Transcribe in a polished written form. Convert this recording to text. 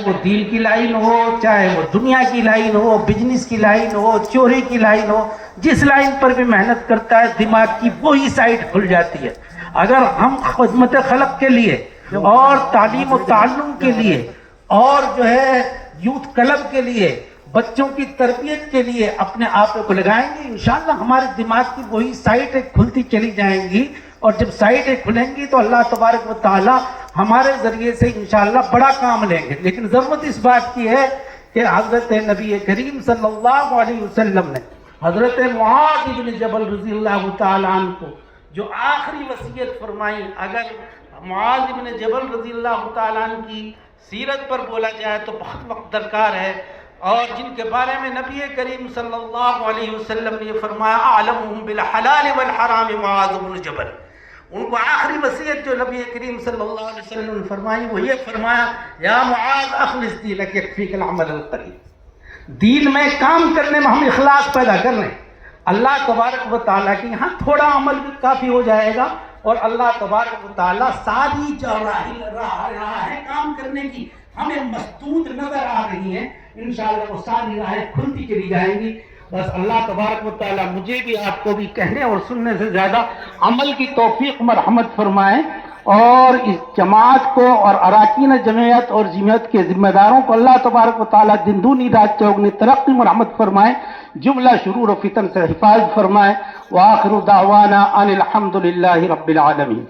وہ دین کی لائن ہو، چاہے وہ دنیا کی لائن ہو، بزنس کی لائن ہو، چوری کی لائن ہو، جس لائن پر بھی محنت کرتا ہے دماغ کی وہی سائٹ کھل جاتی ہے۔ اگر ہم خدمت خلق کے لیے اور تعلیم و تعلم کے لیے اور جو ہے یوتھ کلب کے لیے، بچوں کی تربیت کے لیے اپنے آپ کو لگائیں گے، انشاءاللہ ہمارے دماغ کی وہی سائٹیں کھلتی چلی جائیں گی، اور جب سائٹیں کھلیں گی تو اللہ تبارک و تعالی ہمارے ذریعے سے انشاءاللہ بڑا کام لیں گے۔ لیکن ضرورت اس بات کی ہے کہ حضرت نبی کریم صلی اللہ علیہ وسلم نے حضرت معاذ بن جبل رضی اللہ تعالیٰ عنہ کو جو آخری وصیت فرمائی، اگر معاذ بن جبل رضی اللہ تعالیٰ عنہ کی سیرت پر بولا جائے تو بہت وقت درکار ہے، اور جن کے بارے میں نبی کریم صلی اللہ علیہ وسلم نے فرمایا اعلمہم بالحلال والحرام معاذ بن جبل، ان کو آخری وصیت جو نبی کریم صلی اللہ علیہ وسلم نے فرمائی وہ یہ فرمایا یا معاذ اخلص دینک یکفیک العمل القلیل، دین میں کام کرنے میں ہم اخلاص پیدا کر لیں، اللہ تبارک و تعالیٰ کی یہاں تھوڑا عمل بھی کافی ہو جائے گا، اور اللہ تبارک و تعالیٰ ساری جو راہیں کام کرنے کی ہمیں مسدود نظر آ رہی ہیں، انشاءاللہ وہ ساری راہیں کھلتی چلی جائیں گی۔ بس اللہ تبارک و تعالیٰ مجھے بھی آپ کو بھی کہنے اور سننے سے زیادہ عمل کی توفیق مرحمت فرمائیں، اور اس جماعت کو اور اراکین جمعیت اور جمعیت کے ذمہ داروں کو اللہ تبارک و تعالیٰ دن دونی رات چوگنی ترقی مرحمت فرمائیں، جملہ شرور و فتن سے حفاظت فرمائیں۔ وآخر دعوانا ان الحمد للہ رب العالمین۔